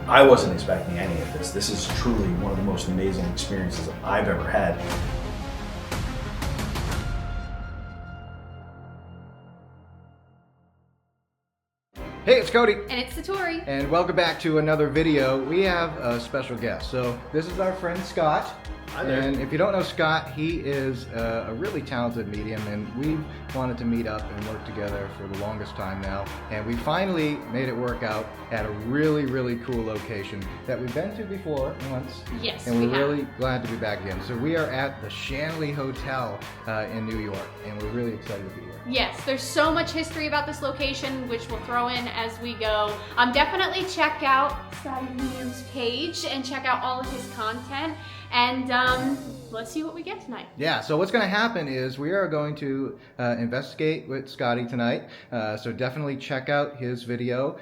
I wasn't expecting any of this. This is truly one of the most amazing experiences I've ever had. Hey, it's Cody. And it's Satori. And welcome back to another video. We have a special guest. So this is our friend Scott. Hi there. And if you don't know Scott, he is a really talented medium, and we've wanted to meet up and work together for the longest time now. And we finally made it work out at a really, really cool location that we've been to before once. Yes, and we're we have. really glad to be back again. So we are at the Shanley Hotel in New York, and we're really excited to be here. Yes, there's so much history about this location, which we'll throw in as we go. Definitely check out Scotty the Medium's page and check out all of his content. And let's see what we get tonight. Yeah, so what's going to happen is we are going to investigate with Scotty tonight. So definitely check out his video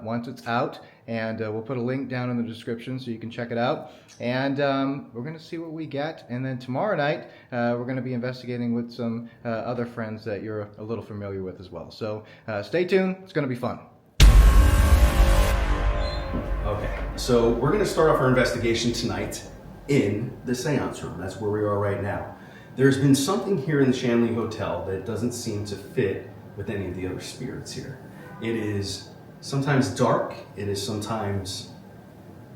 once it's out. And we'll put a link down in the description so you can check it out. And we're going to see what we get. And then tomorrow night, we're going to be investigating with some other friends that you're a little familiar with as well. So stay tuned. It's going to be fun. Okay, so we're going to start off our investigation tonight in the seance room. That's where we are right now. There's been something here in the Shanley Hotel that doesn't seem to fit with any of the other spirits here. It is sometimes dark, it is sometimes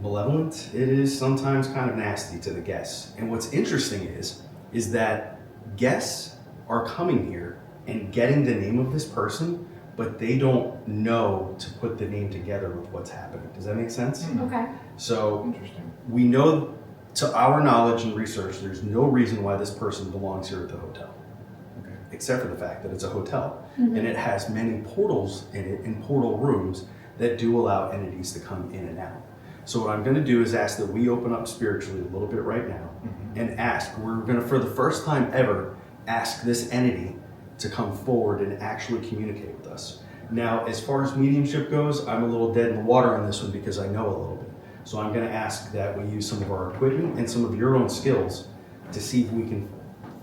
malevolent, it is sometimes kind of nasty to the guests. And what's interesting is that guests are coming here and getting the name of this person, but they don't know to put the name together with what's happening. Does that make sense? Okay. So Interesting. we know, to our knowledge and research, there's no reason why this person belongs here at the hotel. Okay. Except for the fact that it's a hotel. And it has many portals in it, and portal rooms that do allow entities to come in and out. So what I'm going to do is ask that we open up spiritually a little bit right now and ask, we're going to, for the first time ever, ask this entity to come forward and actually communicate with us. Now, as far as mediumship goes, I'm a little dead in the water on this one because I know a little bit. So I'm going to ask that we use some of our equipment and some of your own skills to see if we can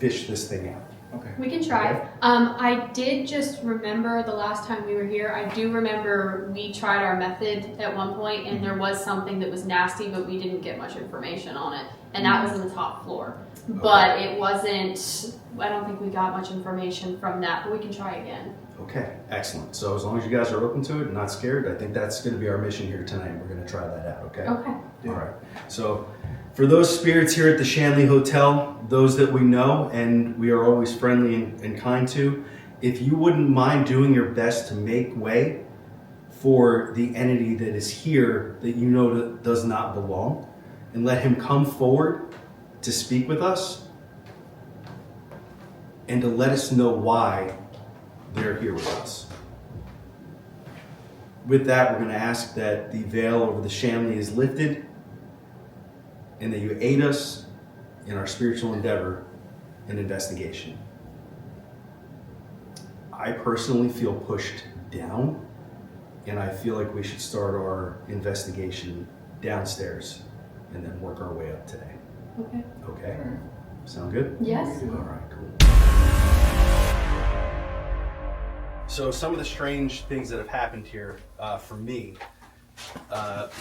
fish this thing out. Okay. We can try. I did just remember the last time we were here, I do remember we tried our method at one point and there was something that was nasty, but we didn't get much information on it. And that was in the top floor. But it wasn't, I don't think we got much information from that, but we can try again. Okay, excellent. So as long as you guys are open to it and not scared, I think that's going to be our mission here tonight. We're going to try that out, okay? Okay. All right. So for those spirits here at the Shanley Hotel, those that we know and we are always friendly and kind to, if you wouldn't mind doing your best to make way for the entity that is here that you know that does not belong, and let him come forward to speak with us and to let us know why they're here with us. With that, we're going to ask that the veil over the Shanley is lifted and that you aid us in our spiritual endeavor and investigation. I personally feel pushed down, and I feel like we should start our investigation downstairs and then work our way up today. Okay. Okay? Sound good? Yes. All right, cool. So some of the strange things that have happened here for me,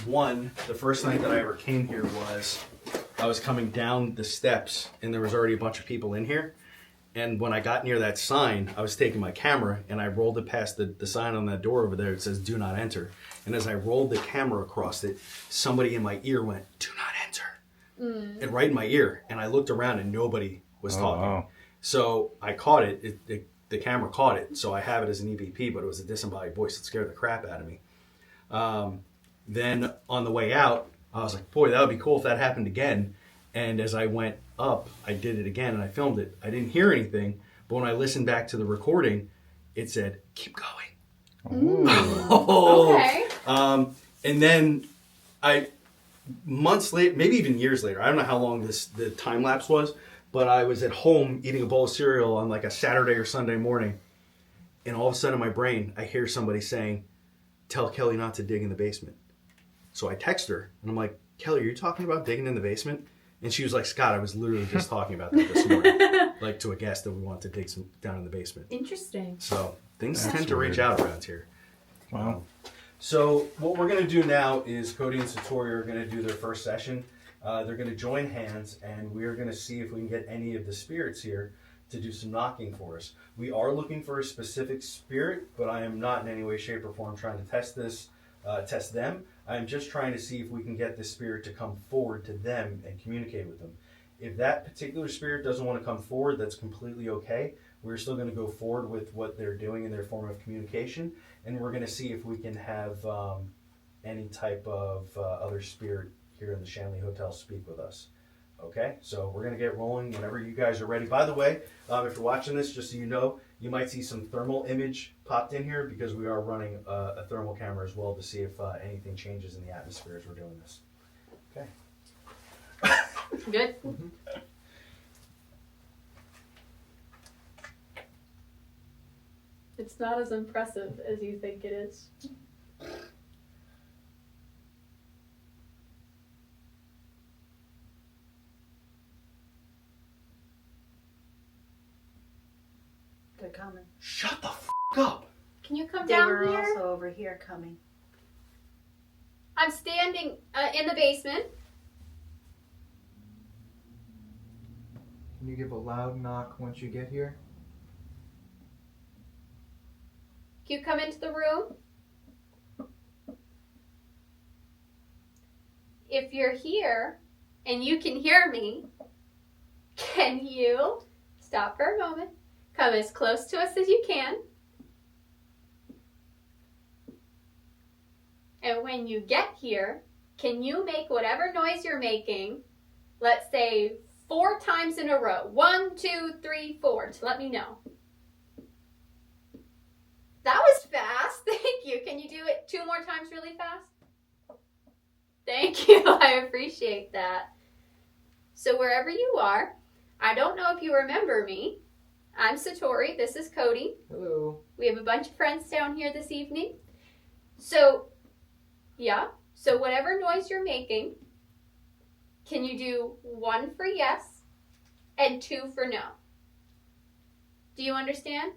one, the first night that I ever came here was I was coming down the steps and there was already a bunch of people in here. And when I got near that sign, I was taking my camera and I rolled it past the sign on that door over there. It says, "Do not enter." And as I rolled the camera across it, somebody in my ear went, "Do not enter." And right in my ear. And I looked around and nobody was talking. Wow. So I caught it. The camera caught it. So I have it as an EVP, but it was a disembodied voice that scared the crap out of me. Then on the way out, I was like, boy, that would be cool if that happened again. And as I went up, I did it again and I filmed it. I didn't hear anything, but when I listened back to the recording, it said, "Keep going." Okay. And then months later, maybe even years later, I don't know how long the time lapse was, but I was at home eating a bowl of cereal on like a Saturday or Sunday morning, and all of a sudden in my brain, I hear somebody saying, "Tell Kelly not to dig in the basement." So I text her, and I'm like, "Kelly, are you talking about digging in the basement?" And she was like, "Scott, I was literally just talking about that this morning, like to a guest that we want to dig some down in the basement." Interesting. So things That's tend to reach weird. out around here. Wow. So what we're going to do now is Cody and Satori are going to do their first session. They're going to join hands, and we're going to see if we can get any of the spirits here to do some knocking for us. We are looking for a specific spirit, but I am not in any way, shape, or form trying to test them. I am just trying to see if we can get this spirit to come forward to them and communicate with them. If that particular spirit doesn't want to come forward, that's completely okay. We're still going to go forward with what they're doing in their form of communication, and we're going to see if we can have any type of other spirit here in the Shanley Hotel speak with us. Okay, so we're going to get rolling whenever you guys are ready. By the way, if you're watching this, just so you know, you might see some thermal image popped in here because we are running a thermal camera as well to see if anything changes in the atmosphere as we're doing this. Okay. Good. Mm-hmm. It's not as impressive as you think it is. They're coming. Shut the f*** up! Can you come They down were here? also over here coming. I'm standing in the basement. Can you give a loud knock once you get here? Can you come into the room? If you're here and you can hear me, can you stop for a moment? Come as close to us as you can. And when you get here, can you make whatever noise you're making, let's say 4 times in a row? 1, 2, 3, 4, to let me know. That was fast. Thank you. Can you do it 2 more times really fast? Thank you. I appreciate that. So wherever you are, I don't know if you remember me. I'm Satori. This is Cody. Hello. We have a bunch of friends down here this evening. So, yeah. So whatever noise you're making, can you do 1 for yes and 2 for no? Do you understand?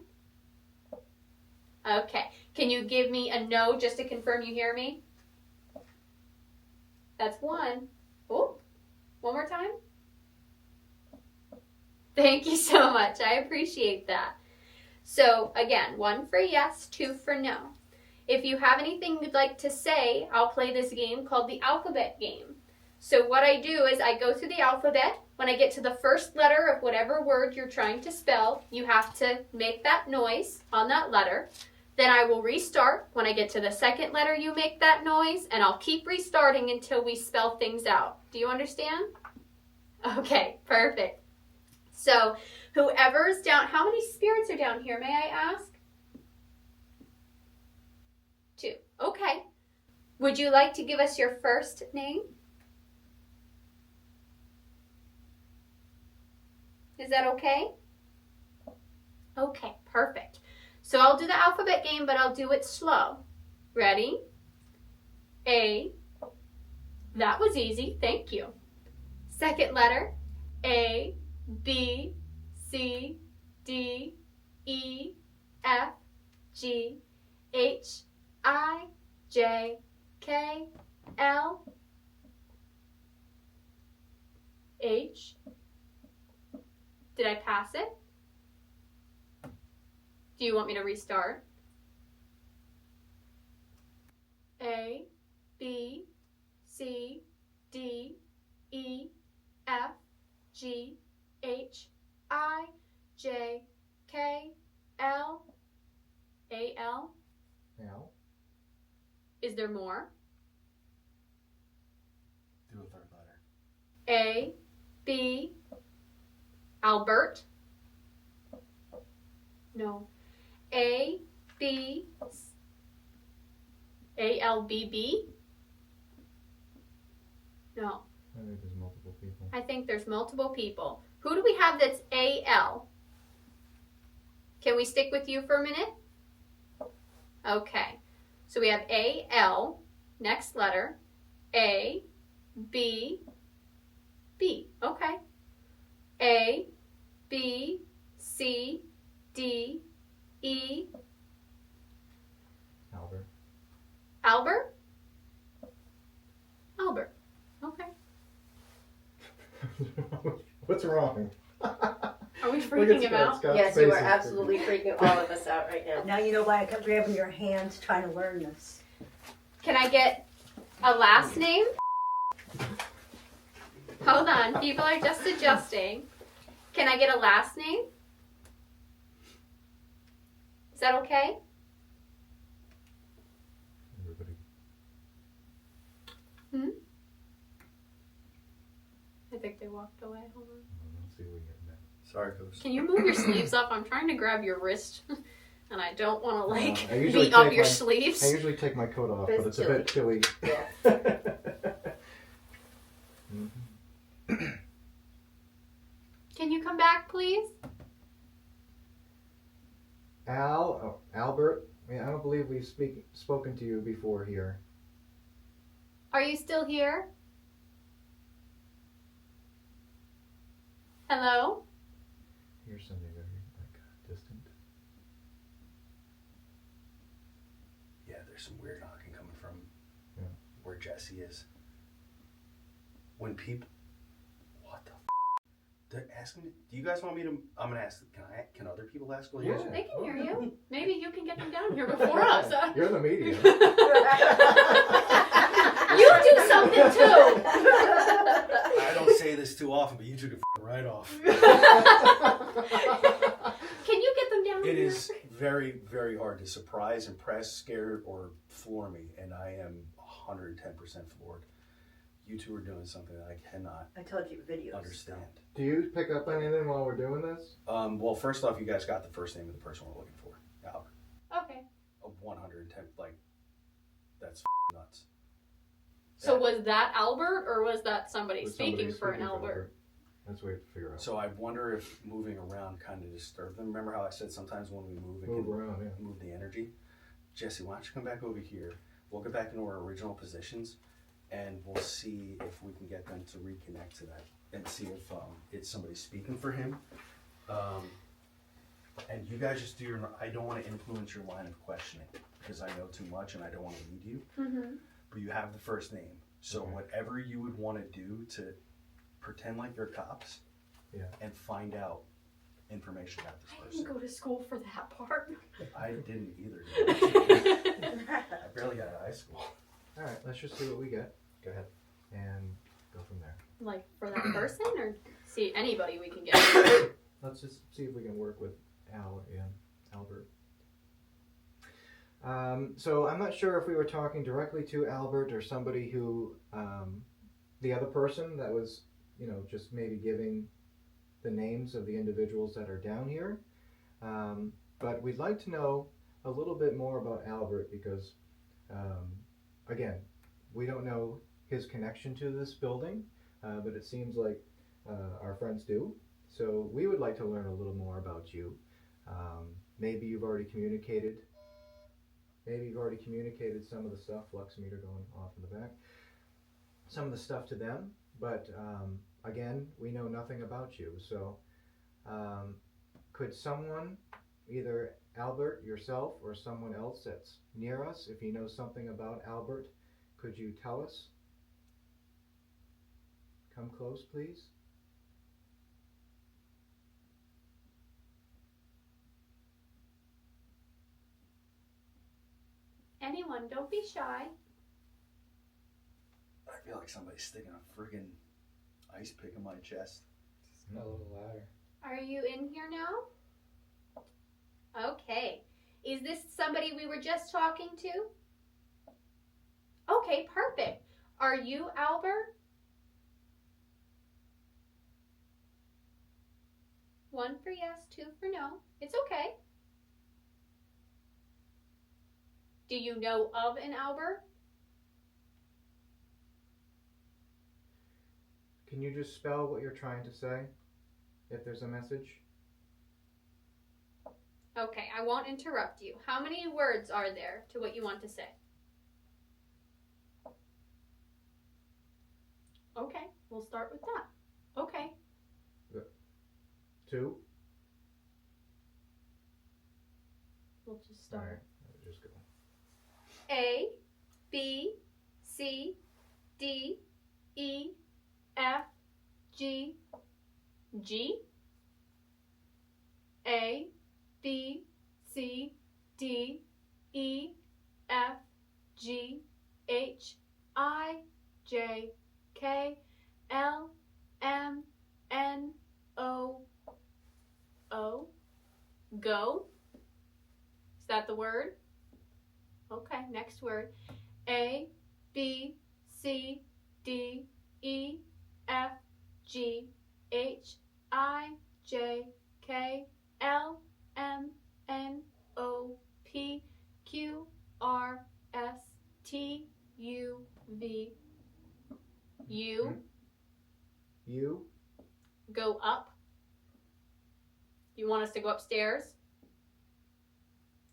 Okay. Can you give me a no just to confirm you hear me? That's 1. Oh, 1 more time. Thank you so much. I appreciate that. So again, 1 for yes, 2 for no. If you have anything you'd like to say, I'll play this game called the alphabet game. So what I do is I go through the alphabet. When I get to the first letter of whatever word you're trying to spell, you have to make that noise on that letter. Then I will restart. When I get to the second letter, you make that noise, and I'll keep restarting until we spell things out. Do you understand? Okay, perfect. So whoever's down, how many spirits are down here, may I ask? 2. Okay. Would you like to give us your first name? Is that okay? Okay, perfect. So I'll do the alphabet game, but I'll do it slow. Ready? A. That was easy. Thank you. Second letter. A, B, C, D, E, F, G, H, I, J, K, L, H. Did I pass it? Do you want me to restart? A, B, C, D, E, F, G, H, I, J, K, L, A, L. Now. Is there more? Do a third letter. A, B, Albert. No. A, B, A, L, B, B. No. I think there's multiple people. I think there's multiple people. Who do we have that's A, L? Can we stick with you for a minute? Okay. So we have A, L, next letter, A, B, B. Okay. A, B, C, D, E. Albert. Albert? Albert. Okay. What's wrong? Are we freaking him out? Yes, you are absolutely freaking all of us out right now. Now you know why I kept grabbing your hands trying to learn this. Can I get a last name? Hold on, people are just adjusting. Can I get a last name? Is that okay? Everybody. I think they walked away. Hold on. Let's see what we get next. Sorry, Coach. Can you move your sleeves up? I'm trying to grab your wrist, and I don't want to I usually beat up take your my- sleeves. I usually take my coat off, But but it's it's a bit chilly. Yeah. Can you come back, please? Albert. I don't believe we've spoken to you before here. Are you still here? Hello? Here's something very distant. Yeah, there's some weird knocking coming from where Jesse is. When people, what the? They're asking me. Do you guys want me to? I'm gonna ask. Can other people ask? Yeah. They can hear you. Maybe you can get them down here before us. Huh? You're the medium. You do something too. I don't say this too often, but you took it right off. Can you get them down It here? is very, very hard to surprise, impress, scare, or floor me, and I am 110% floored. You two are doing something that I cannot I told you videos. understand. Do you pick up anything while we're doing this? Well, first off, you guys got the first name of the person we're looking for, Albert. Okay. 110, like, that's nuts. So was that Albert, or was that somebody Was speaking somebody for an speaking Albert? That's what we have to figure out. So I wonder if moving around kind of disturbed them. Remember how I said sometimes when we move, it Move can around, yeah. move the energy? Jesse, why don't you come back over here? We'll get back into our original positions, and we'll see if we can get them to reconnect to that and see if it's somebody speaking for him. And you guys just do your. I don't want to influence your line of questioning because I know too much and I don't want to lead you. Mm-hmm. But you have the first name, so Okay. whatever you would want to do to pretend like you're cops, and find out information about this I person. didn't go to school for that part. I didn't either. I barely got out of high school. All right, let's just see what we get. Go ahead. And go from there. Like for that person, or see anybody we can get. Let's just see if we can work with Albert. So I'm not sure if we were talking directly to Albert or somebody who, the other person that was, just maybe giving the names of the individuals that are down here. But we'd like to know a little bit more about Albert because, again, we don't know his connection to this building, but it seems like our friends do. So we would like to learn a little more about you. Maybe you've already communicated. Maybe you've already communicated some of the stuff, flux meter going off in the back, some of the stuff to them. But again, we know nothing about you. So could someone, either Albert, yourself, or someone else that's near us, if you know something about Albert, could you tell us? Come close, please. Anyone, don't be shy. I feel like somebody's sticking a friggin' ice pick in my chest. A little louder. Are you in here now? Okay. Is this somebody we were just talking to? Okay, perfect. Are you Albert? 1 for yes, 2 for no. It's okay. Do you know of an Albert? Can you just spell what you're trying to say, if there's a message? Okay, I won't interrupt you. How many words are there to what you want to say? Okay, we'll start with that. Okay. 2? We'll just All start. right, just go. A, B C D E F G G A B C D E F G H I J K L M N O O. Go. Is that the word? Okay, next word. A B C D E F G H I J K L M N O P Q R S T U V. You You? go up. You want us to go upstairs?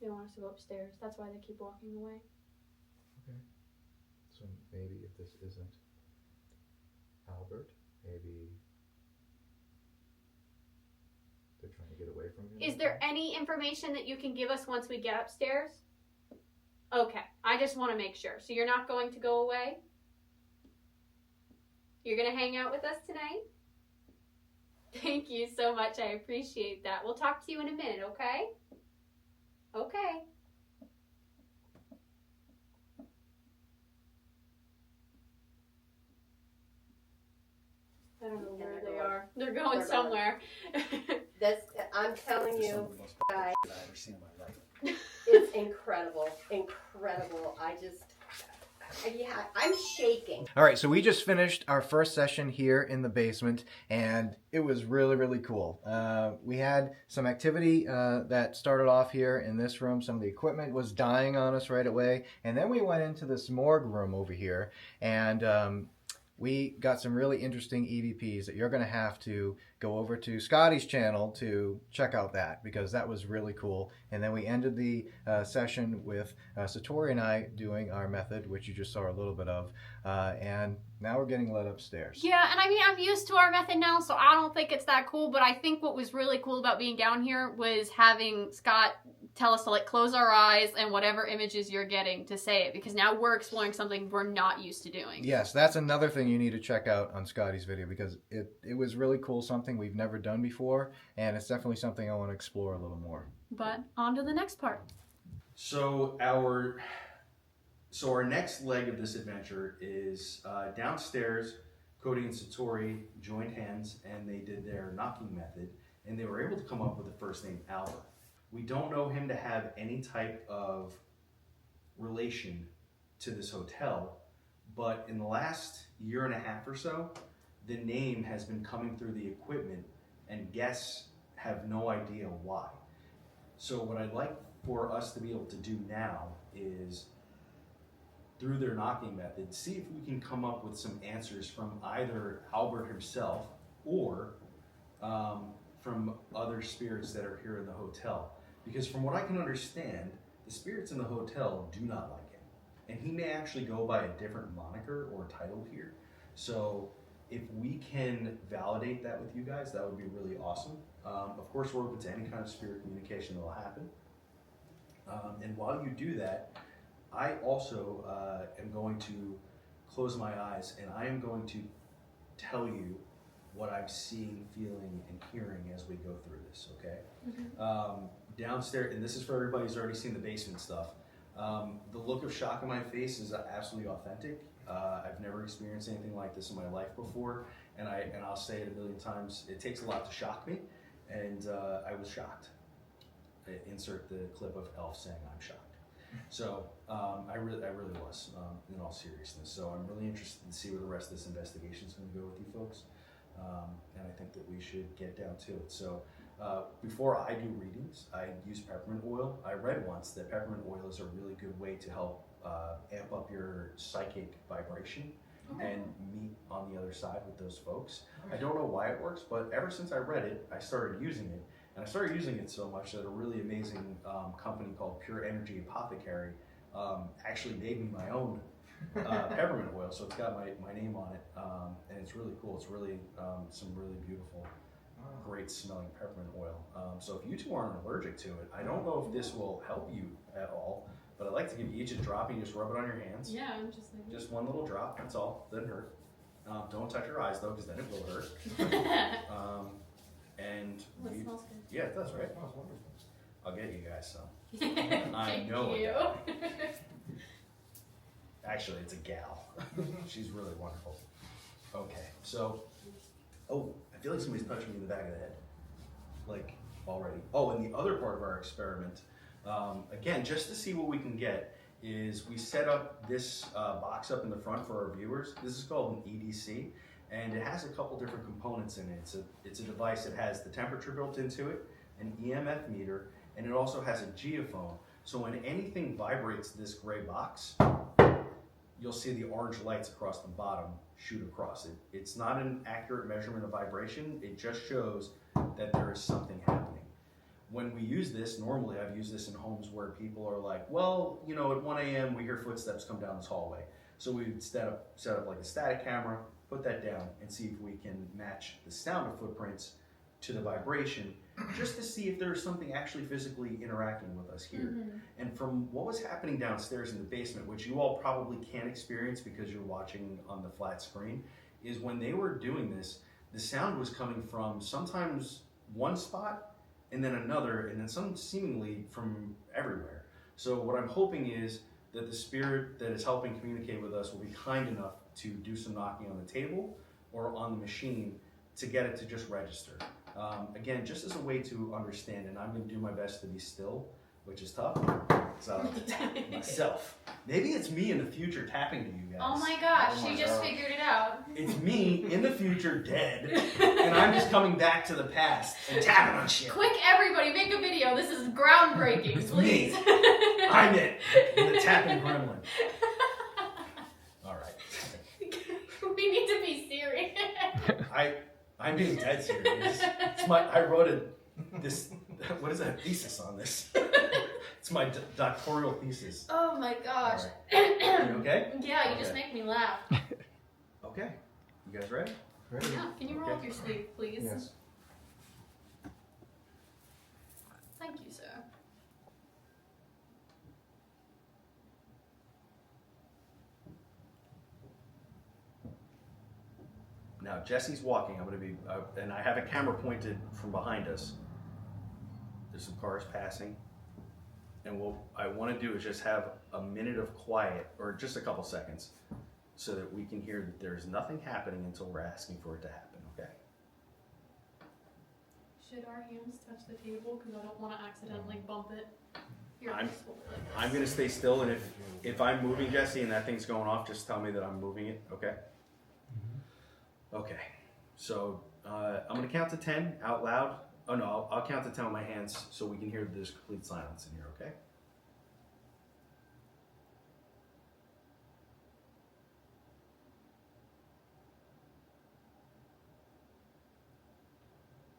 They want us to go upstairs. That's why they keep walking away. Okay. So maybe if this isn't Albert, maybe they're trying to get away from him. Is there any information that you can give us once we get upstairs? Okay, I just want to make sure. So you're not going to go away? You're going to hang out with us tonight? Thank you so much. I appreciate that. We'll talk to you in a minute, okay? Okay. I don't know where they are. They're going somewhere. I'm telling you, guys, I've ever seen in my life. it's incredible. I'm shaking. All right, so we just finished our first session here in the basement, and it was really, really cool. We had some activity that started off here in this room. Some of the equipment was dying on us right away, and then we went into this morgue room over here, and we got some really interesting EVPs that you're going to have to go over to Scotty's channel to check out that, because that was really cool. And then we ended the session with Satori and I doing our method, which you just saw a little bit of. And now we're getting led upstairs. Yeah, and I mean, I'm used to our method now, so I don't think it's that cool. But I think what was really cool about being down here was having Scott tell us to like close our eyes and whatever images you're getting to say it, because now we're exploring something we're not used to doing. Yes, that's another thing you need to check out on Scotty's video, because it was really cool, something we've never done before, and it's definitely something I want to explore a little more. But on to the next part. So our next leg of this adventure is downstairs. Cody and Satori joined hands and they did their knocking method, and they were able to come up with the first name Albert. We don't know him to have any type of relation to this hotel, but in the last year and a half or so, the name has been coming through the equipment and guests have no idea why. So what I'd like for us to be able to do now is, through their knocking method, see if we can come up with some answers from either Albert himself or from other spirits that are here in the hotel. Because from what I can understand, the spirits in the hotel do not like him. And he may actually go by a different moniker or title here. So if we can validate that with you guys, that would be really awesome. Of course, we're open to any kind of spirit communication that will happen. And while you do that, I also am going to close my eyes and I am going to tell you what I'm seeing, feeling, and hearing as we go through this, okay? Mm-hmm. Downstairs, and this is for everybody who's already seen the basement stuff, the look of shock on my face is absolutely authentic. I've never experienced anything like this in my life before, and I'll say it a million times, it takes a lot to shock me, and I was shocked. Insert the clip of Elf saying I'm shocked. So I really was, in all seriousness. So I'm really interested to see where the rest of this investigation is going to go with you folks. And I think that we should get down to it. So before I do readings, I use peppermint oil. I read once that peppermint oil is a really good way to help amp up your psychic vibration and meet on the other side with those folks. I don't know why it works, but ever since I read it, I started using it. And I started using it so much that a really amazing company called Pure Energy Apothecary actually made me my own peppermint oil. So it's got my name on it, and it's really cool. It's really some really beautiful, great smelling peppermint oil. So if you two aren't allergic to it, I don't know if this will help you at all, but I'd like like to give you each a drop and you just rub it on your hands. Yeah, I'm just like. Just one little drop, that's all. Doesn't hurt. Don't touch your eyes though, because then it will hurt. And Well, it smells good. yeah, it does, right? I'll get you guys some. Thank know it. you. Actually, it's a gal. She's really wonderful. Okay, so, oh, I feel like somebody's touching me in the back of the head. Like, already. Oh, and the other part of our experiment, again, just to see what we can get, is we set up this box up in the front for our viewers. This is called an EDC, and it has a couple different components in it. It's a device that has the temperature built into it, an EMF meter, and it also has a geophone. So when anything vibrates this gray box, you'll see the orange lights across the bottom shoot across it. It's not an accurate measurement of vibration, it just shows that there is something happening. When we use this, normally I've used this in homes where people are like, well, you know, at 1 a.m. we hear footsteps come down this hallway. So we would set up like a static camera, put that down, and see if we can match the sound of footprints to the vibration, just to see if there's something actually physically interacting with us here. Mm-hmm. And from what was happening downstairs in the basement, which you all probably can't experience because you're watching on the flat screen, is when they were doing this, the sound was coming from sometimes one spot and then another, and then some seemingly from everywhere. So what I'm hoping is that the spirit that is helping communicate with us will be kind enough to do some knocking on the table or on the machine to get it to just register. Again, just as a way to understand, and I'm going to do my best to be still, which is tough, so I like to tap myself. Maybe it's me in the future tapping to you guys. Oh my gosh, Oh my she just God. figured it out. It's me in the future dead, and I'm just coming back to the past and tapping on shit. Quick, everybody, make a video. This is groundbreaking, It's please. me. I'm it. I'm the tapping gremlin. All right. We need to be serious. I'm being dead serious. I wrote this, what is that, thesis on this? It's my doctoral thesis. Oh my gosh. All right. You okay? Yeah, you Okay. just make me laugh. Okay. You guys ready? Ready? Yeah, can you roll up your sleeve, please? Yes. Thank you, sir. Now, Jesse's walking. I'm going to be, and I have a camera pointed from behind us. There's some cars passing. And what I want to do is just have a minute of quiet, or just a couple seconds, so that we can hear that there's nothing happening until we're asking for it to happen, okay? Should our hands touch the table? Because I don't want to accidentally bump it. Here, I'm- just hold it like this. I'm going to stay still, and if I'm moving, Jesse, and that thing's going off, just tell me that I'm moving it, okay? Okay, so I'm going to count to 10 out loud. Oh no, I'll count to 10 with my hands so we can hear that there's complete silence in here, okay?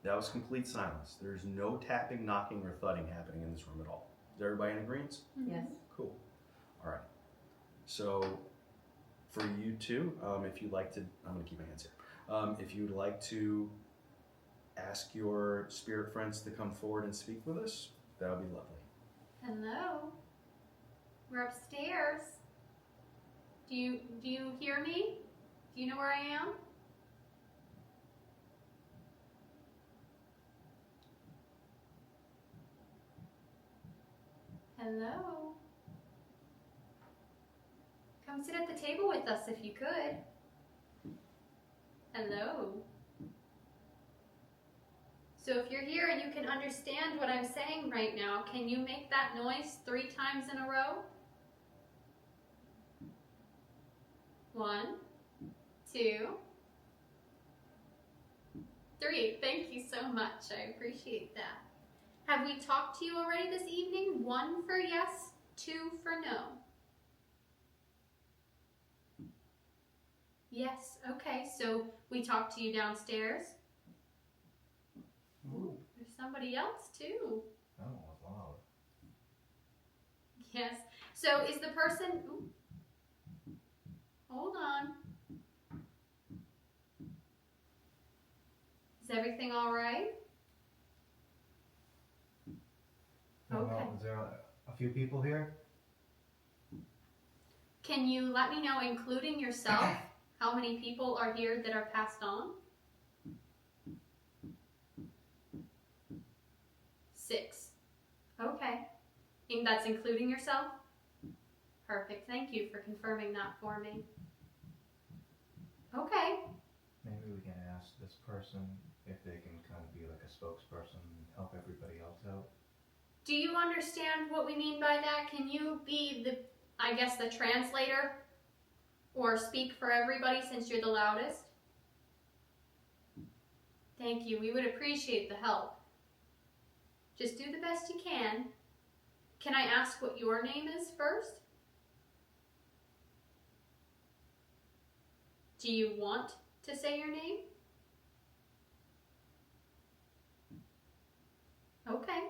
That was complete silence. There's no tapping, knocking, or thudding happening in this room at all. Is everybody in agreement? Yes. Cool. All right. So for you two, if you'd like to, I'm going to keep my hands here. If you'd like to ask your spirit friends to come forward and speak with us, that would be lovely. Hello. We're upstairs. Do you hear me? Do you know where I am? Hello. Come sit at the table with us if you could. Hello. So if you're here and you can understand what I'm saying right now, can you make that noise 3 times in a row? 1, 2, 3. Thank you so much. I appreciate that. Have we talked to you already this evening? 1 for yes, 2 for no. Yes, okay, so we talked to you downstairs. Ooh, there's somebody else too. Oh, wow. Yes. So is the person... Ooh. Hold on. Is everything all right? No, Okay. is there a few people here? Can you let me know, including yourself, how many people are here that are passed on? 6. Okay. And that's including yourself? Perfect. Thank you for confirming that for me. Okay. Maybe we can ask this person if they can kind of be like a spokesperson and help everybody else out. Do you understand what we mean by that? Can you be the, I guess, the translator? Or speak for everybody since you're the loudest? Thank you. We would appreciate the help. Just do the best you can. Can I ask what your name is first? Do you want to say your name? Okay.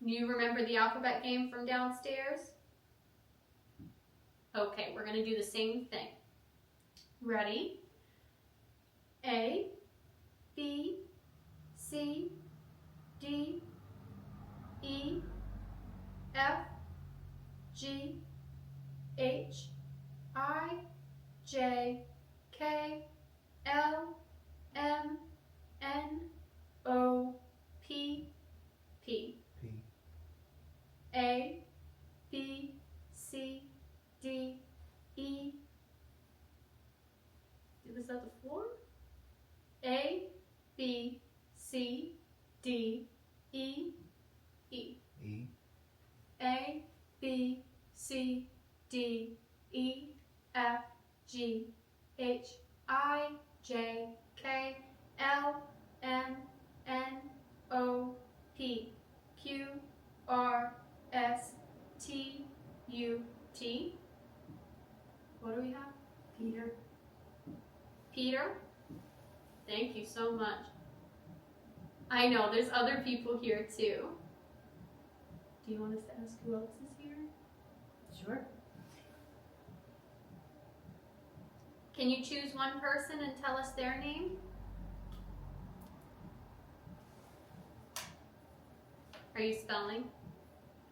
Do you remember the alphabet game from downstairs? Okay, we're going to do the same thing. Ready? A, B, C, D, E, F, G, H, I, J, K, L, M, N, O, P, P. P. A, B, C, D, E. Was that the 4? A, B, C, D, E, E. E. A, B, C, D, E, F, G, H, I, J, K, L, M, N, O, P, Q, R, S, T, U, T. What do we have? Peter. Peter? Thank you so much. I know, there's other people here too. Do you want us to ask who else is here? Sure. Can you choose one person and tell us their name? Are you spelling?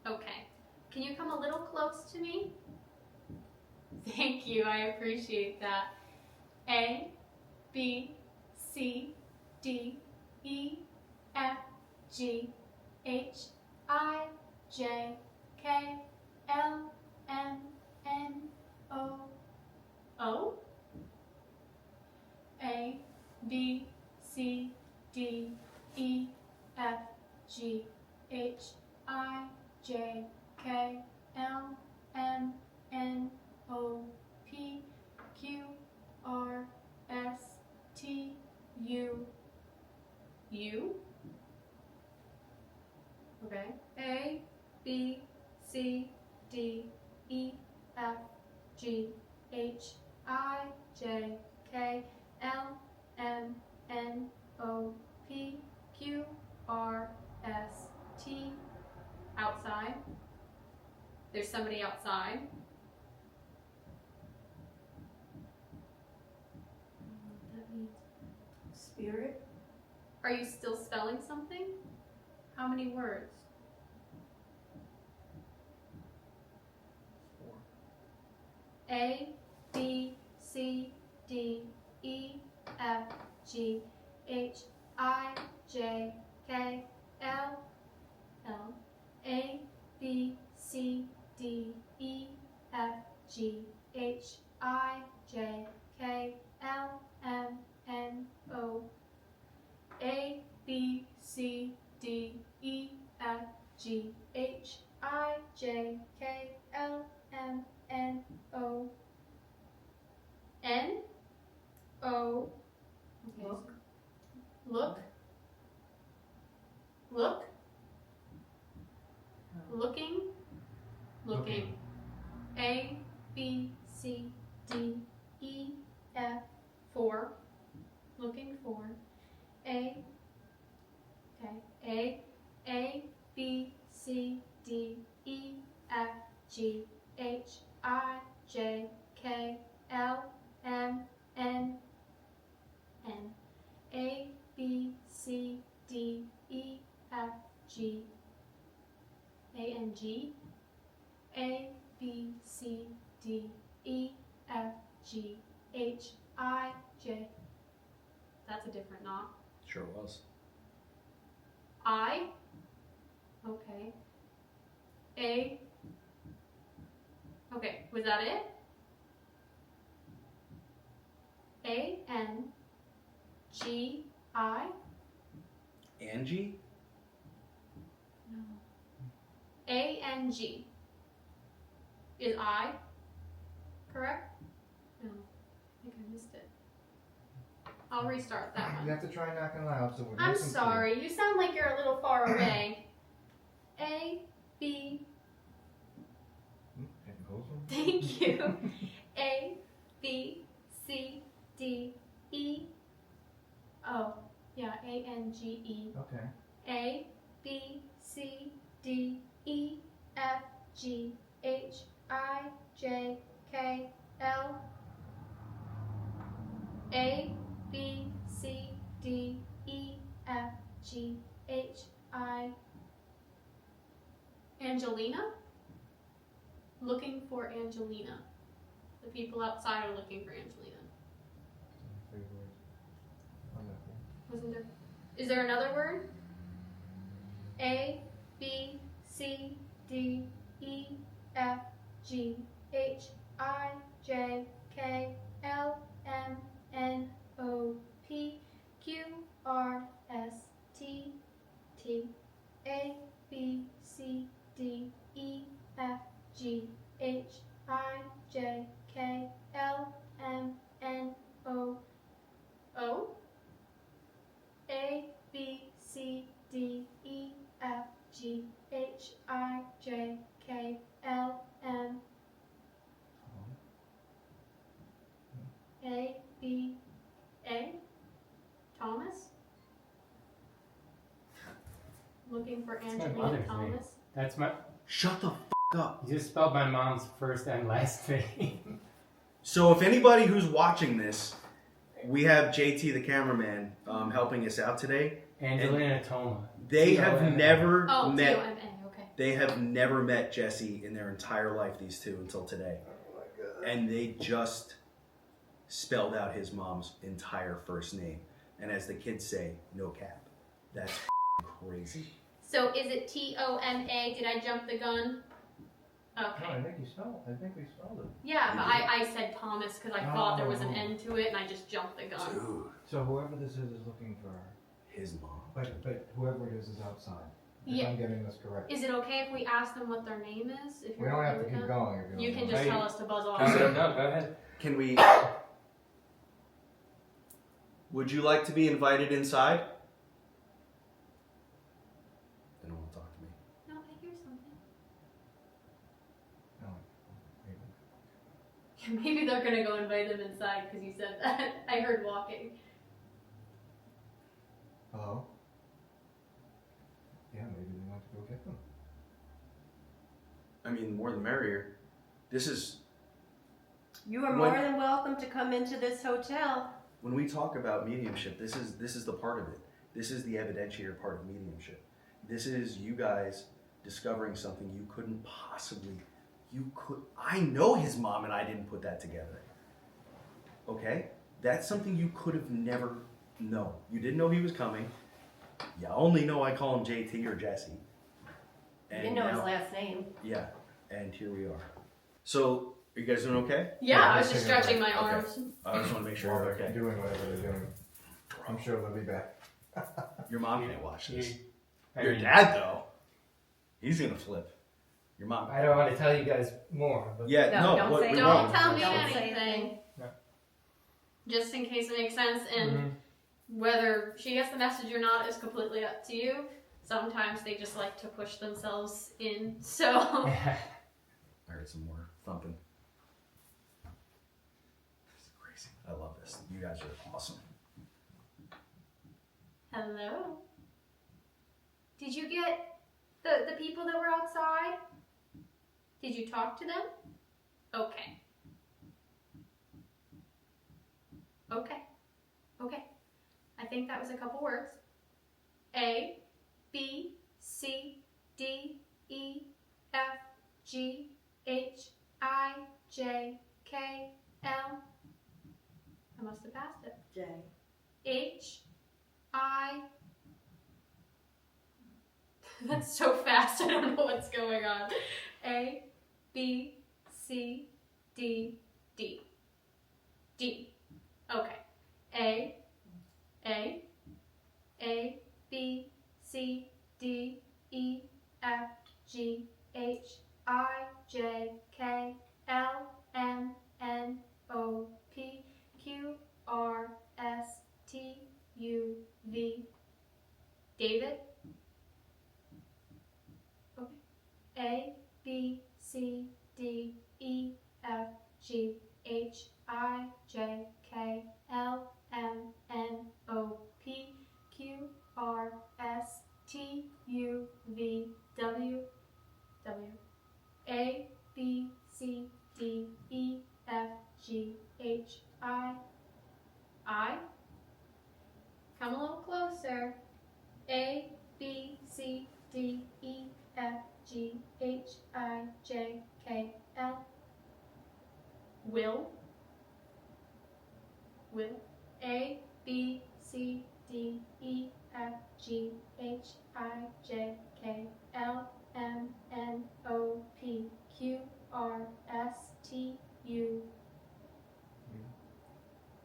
Okay. Can you come a little close to me? Thank you, I appreciate that. A, B, C, D, E, F, G, H, I, J, K, L, M, N, O. O? A, B, C, D, E, F, G, H, I, J, K, L, M, N, O, P, Q, R, S, T, U. U? Okay. A, B, C, D, E, F, G, H, I, J, K, L, M, N, O, P, Q, R, S, T. Outside. There's somebody outside. That means Spirit. Are you still spelling something? How many words? 4. A, B, C, D, E, F, G, H, I, J, K, L, A, B, C, D, E, F, G, H, I, J, K, L, M, N, O. A, B, C, D, E, F, G, H, I, J, K, L, M, N, O. N, O. Okay. Look. Look. Look. Looking. Looking. A, B, C, D, E, F, 4. Looking for. A, okay. A, B, C, D, E, F, G, H, I, J, K, L, M, N, N. A, B, C, D, E, F, G, A, N, G. A, B, C, D, E, F, G, H, I, J. That's a different knot. Sure was. I. Okay. A. Okay, was that it? A, N, G, I? Angie? No. A, N, G. Is I correct? No. I think I missed it. I'll restart that You one. have to try knocking loud so we're I'm listening to you. sorry, you sound like you're a little far away. A, B, Getting closer. thank you. A, B, C, D, E. Oh, yeah, A, N, G, E. Okay. A, B, C, D, E, F, G, H, I, J, K, L. A, B, C, D, E, F, G, H, I. Angelina? Looking for Angelina. The people outside are looking for Angelina. Wasn't there? Is there another word? A, B, C, D, E, F, G, H, I, J, K, L, M, N, O, P, Q, R, S, T, T, A, B, C, D, E, F, G, H, I, J, K, L, M, N, O, O, A, B, C, D, E, F, G, H, I, J, K, L, M, A, B, A, Thomas? Looking for That's my Angelina mother's name. Thomas? That's my. Shut the up. You just spelled my mom's first and last name. So if anybody who's watching this, we have JT the cameraman helping us out today. Angelina Toma. They have T-O-M-A. never Oh, met. T-O-M-A, okay. They have never met Jesse in their entire life. These two until today, and they just spelled out his mom's entire first name. And as the kids say, no cap. That's crazy. So is it T-O-M-A? Did I jump the gun? No, Okay. I think we spelled it. Yeah, but I said Thomas because I thought there was an Oh. N to it and I just jumped the gun. Dude, So whoever this is looking for, his mom. but whoever it is outside. If Yeah. I'm getting this correct. Is it okay if we ask them what their name is? If We you're don't okay have to with keep that? going if You don't can want just Hey. tell us to buzz off. Is it- No, go ahead. Can we? Would you like to be invited inside? They don't want to talk to me. No, I hear something. No, maybe. Maybe they're gonna go invite them inside because you said that. I heard walking. Hello? Yeah, maybe they want to go get them. I mean, the more the merrier. This is You are When- more than welcome to come into this hotel. when we talk about mediumship. This is the part of it. This is the evidentiary part of mediumship. This is you guys discovering something you couldn't possibly. I know his mom and I didn't put that together. Okay? That's something you could have never known. You didn't know he was coming. You only know I call him JT or Jesse. You didn't know his now- last name. Yeah, and here we are. So, are you guys doing okay? Yeah, Yeah, I was just just take a stretching my break. arms. I just want to make sure While you're they're okay. doing whatever they're doing. I'm sure they'll be back. Your mom can't watch this. I Your mean, dad, though, he's gonna flip. Your mom. I don't want to tell you guys more, but Yeah, No, no. don't what say we it. Don't won't. tell me Don't say anything. anything. No. Just in case it makes sense, and Mhm. whether she gets the message or not is completely up to you. Sometimes they just like to push themselves in, so. I heard some more thumping. This is crazy. I love this. You guys are awesome. Hello? Did you get the people that were outside? Did you talk to them? Okay. Okay. Okay. I think that was a couple words. A, B, C, D, E, F, G, H, I, J K L. I must have passed it. J. H I. That's so fast. I don't know what's going on. A B C D D. D. Okay. A B C D E F G H I J K L M N O P Q R S T U V. David. Okay. A B C D E F G H I J K L M N O P Q R S T U V W W. A B C D E F G H I. Come a little closer. A B C D E F G H I J K L. Will. A B C D E F G H I J K L M N O P Q R S T U.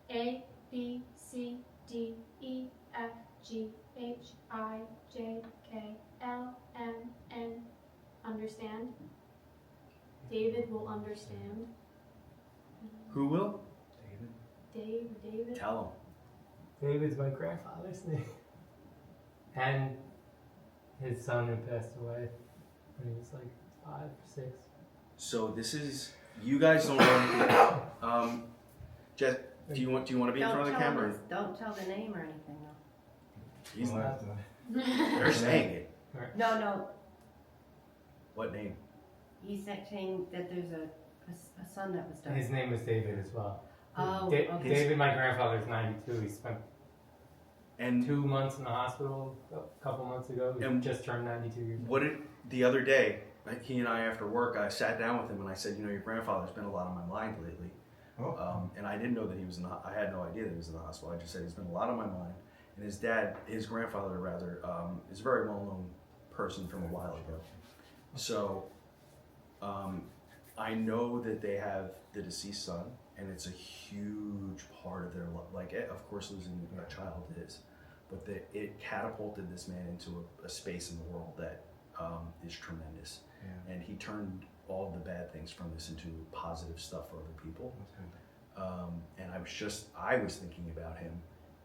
A B C D E F G H I J K L M N. Understand? David will understand. Who will? David. Tell David's my grandfather's name. And his son who passed away when he was like 5 or 6. him. So this is, you guys don't know anything. Jess, do you want to be in front of the camera? Don't tell the name or anything, though. He's Well, not. that's They're saying it. No. What name? He's saying that there's a son that was done. His name was David as well. Oh, Da- okay. David, my grandfather's 92. He spent And 2 months in the hospital a couple months ago. He And just turned 92 years old. what did the other day? He and I, after work, I sat down with him and I said, your grandfather's been a lot on my mind lately. Oh. And I didn't know that he was in the, I had no idea that he was in the hospital. I just said he's been a lot on my mind. And his grandfather rather, is a very well-known person from a while ago. So I know that they have the deceased son, and it's a huge part of their life. Like, of course, losing a child is, but it catapulted this man into a space in the world that is tremendous. Yeah. And he turned all of the bad things from this into positive stuff for other people. That's good. And I was thinking about him,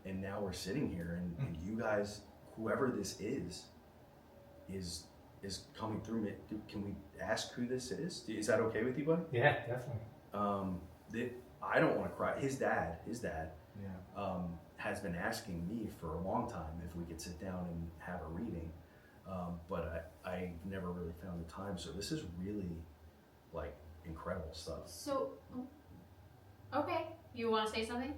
and now we're sitting here, and you guys, whoever this is coming through me. Can we ask who this is? Is that okay with you, buddy? Yeah, definitely. I don't want to cry. His dad, Yeah. has been asking me for a long time if we could sit down and have a reading, but I never really found the time. So this is really like incredible stuff. So, okay, you want to say something?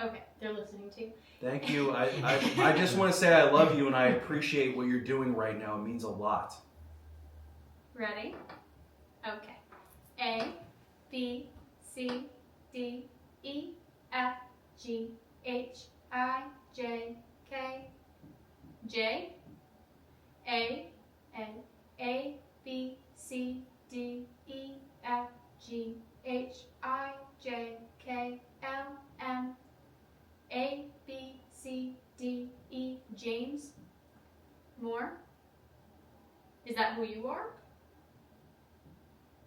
Okay, they're listening to you. Thank you. I just want to say I love you and I appreciate what you're doing right now. It means a lot. Ready? Okay. A, B, C, D, E, F, G, H, I, J, K, J, A, B, C, D, E, F, G, H, I, J, K, L, M, A, B, C, D, E, James. More? Is that who you are?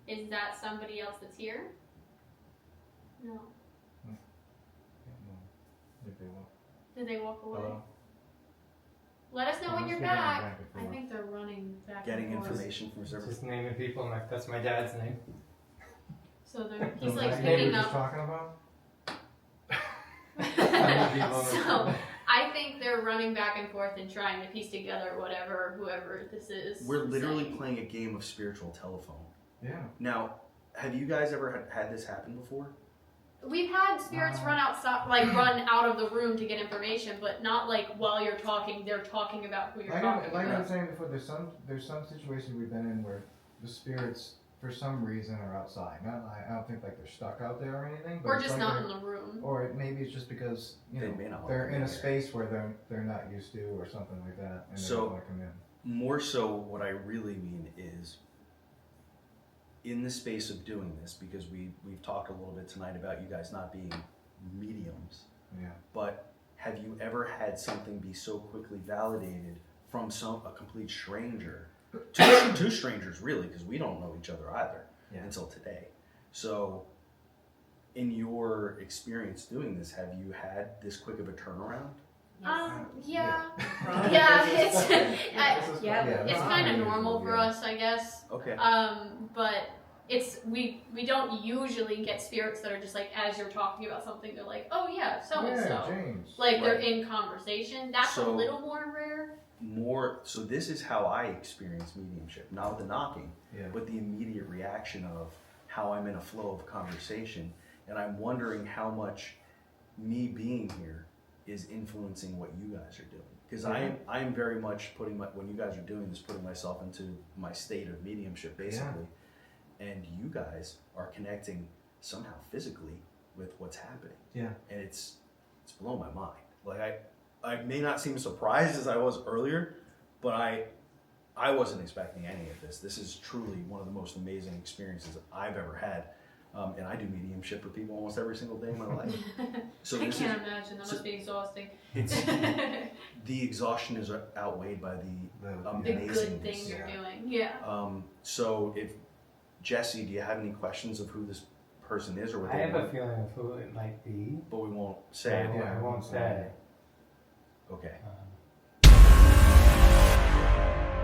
Is that somebody else that's here? No. Did they walk away? Hello? Let us know when Unless you're they're going back. back and I forth. think they're running back Getting and forth. information from several. Just naming people. That's my dad's name. So he's like That name picking we were just up. talking about? So I think they're running back and forth and trying to piece together whoever this is. We're literally saying. playing a game of spiritual telephone. Yeah. Now, have you guys ever had this happen before? We've had spirits run out of the room to get information, but not like while you're talking, they're talking about who you're talking Like I about. was saying before, there's some situations we've been in where the spirits for some reason are outside. I don't think like they're stuck out there or anything. But Or it's just like not in the room. Or maybe it's just because They may not they're wanna in be a there. space where they're not used to or something like that, and they So- don't want to come in. More so, what I really mean is, in the space of doing this, because we've talked a little bit tonight about you guys not being mediums, Yeah. but have you ever had something be so quickly validated from a complete stranger, two strangers really, because we don't know each other either until today. So, in your experience doing this, have you had this quick of a turnaround? Yeah. Yeah. Yeah, Yeah. it's kind of normal for us, I guess. Okay. But we don't usually get spirits that are just like, as you're talking about something, they're like, oh yeah, so and so. James. Like they're Right. in conversation. That's a So- little more rare. So this is how I experience mediumship, not the knocking, Yeah. but the immediate reaction of how I'm in a flow of conversation, and I'm wondering how much me being here is influencing what you guys are doing. Because I'm very much when you guys are doing this, putting myself into my state of mediumship basically, and you guys are connecting somehow physically with what's happening. Yeah. And it's blown my mind. Like I may not seem surprised as I was earlier, but I wasn't expecting any of this. This is truly one of the most amazing experiences I've ever had. And I do mediumship for people almost every single day of my life. So I this can't imagine. That must be exhausting. it's the exhaustion is outweighed by the The good amazingness. thing you're doing. Yeah. So if Jesse, do you have any questions of who this person is or what I they have a want? feeling of who it might be. But we won't say it. I won't say. Okay.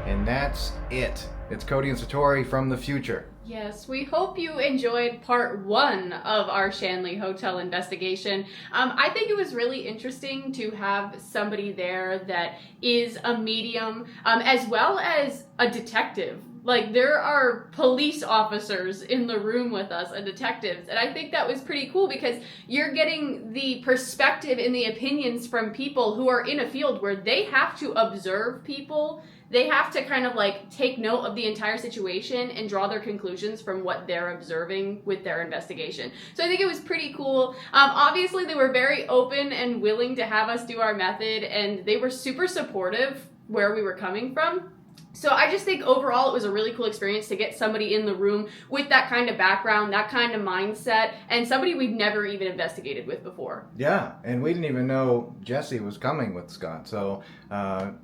And that's it. It's Cody and Satori from the future. Yes, we hope you enjoyed part 1 of our Shanley Hotel investigation. I think it was really interesting to have somebody there that is a medium, as well as a detective. Like, there are police officers in the room with us and detectives, and I think that was pretty cool because you're getting the perspective and the opinions from people who are in a field where they have to observe people. They have to kind of like take note of the entire situation and draw their conclusions from what they're observing with their investigation. So I think it was pretty cool. Obviously, they were very open and willing to have us do our method, and they were super supportive where we were coming from. So I just think overall it was a really cool experience to get somebody in the room with that kind of background, that kind of mindset, and somebody we've never even investigated with before. Yeah, and we didn't even know Jesse was coming with Scott, so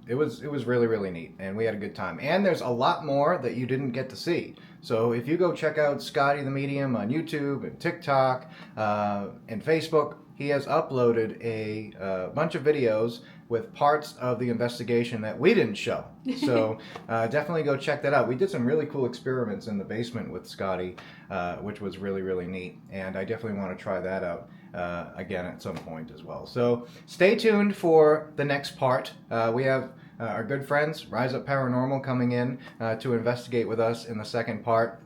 it was really, really neat, and we had a good time. And there's a lot more that you didn't get to see. So if you go check out Scotty the Medium on YouTube and TikTok and Facebook, he has uploaded a bunch of videos with parts of the investigation that we didn't show. So definitely go check that out. We did some really cool experiments in the basement with Scotty, which was really, really neat. And I definitely want to try that out again at some point as well. So stay tuned for the next part. We have our good friends, RISEUP Paranormal, coming in to investigate with us in the second part.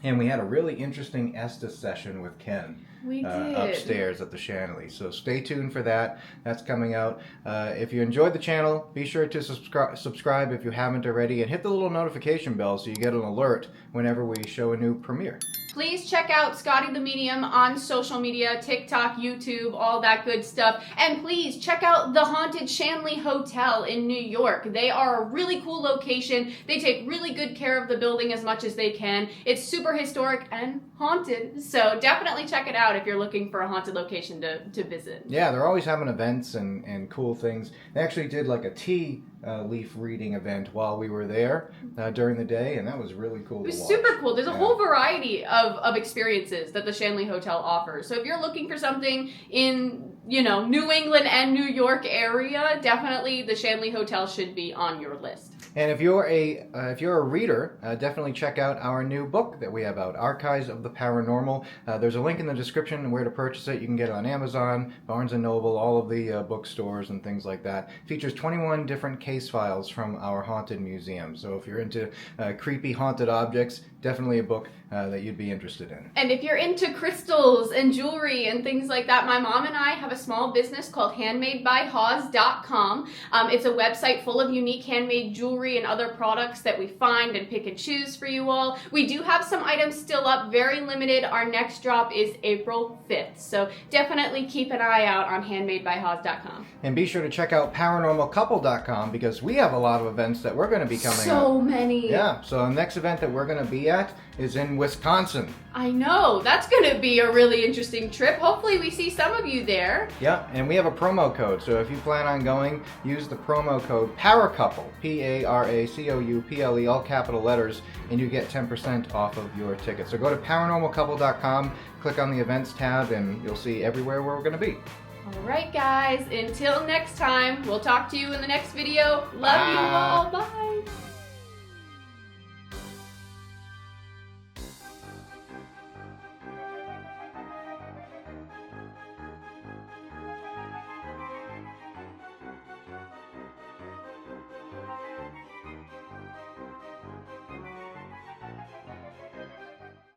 And we had a really interesting Estes session with Ken. We did. Upstairs at the Shanley. So stay tuned for that. That's coming out. If you enjoyed the channel, be sure to subscribe if you haven't already, and hit the little notification bell so you get an alert whenever we show a new premiere. Please check out Scotty the Medium on social media, TikTok, YouTube, all that good stuff. And please check out the Haunted Shanley Hotel in New York. They are a really cool location. They take really good care of the building as much as they can. It's super historic and haunted, so definitely check it out if you're looking for a haunted location to visit. Yeah, they're always having events and cool things. They actually did like a tea leaf reading event while we were there during the day, and that was really cool It was to watch. super cool. There's a Yeah. whole variety of experiences that the Shanley Hotel offers. So if you're looking for something in, New England and New York area, definitely the Shanley Hotel should be on your list. And if you're a reader, definitely check out our new book that we have out, Archives of the Paranormal. There's a link in the description where to purchase it. You can get it on Amazon, Barnes & Noble, all of the bookstores and things like that. It features 21 different case files from our haunted museum. So if you're into creepy haunted objects, definitely a book that you'd be interested in. And if you're into crystals and jewelry and things like that, my mom and I have a small business called handmadebyhaws.com. It's a website full of unique handmade jewelry and other products that we find and pick and choose for you all. We do have some items still up, very limited. Our next drop is April 5th. So definitely keep an eye out on handmadebyhaws.com. And be sure to check out paranormalcouple.com because we have a lot of events that we're going to be coming up. So many. Yeah, so the next event that we're going to be at is in Wisconsin. I know. That's going to be a really interesting trip. Hopefully we see some of you there. Yeah, and we have a promo code, so if you plan on going, use the promo code ParaCouple, PARACOUPLE, all capital letters, and you get 10% off of your ticket. So go to paranormalcouple.com, click on the events tab, and you'll see everywhere where we're going to be. All right, guys. Until next time, we'll talk to you in the next video. Love you all. Bye.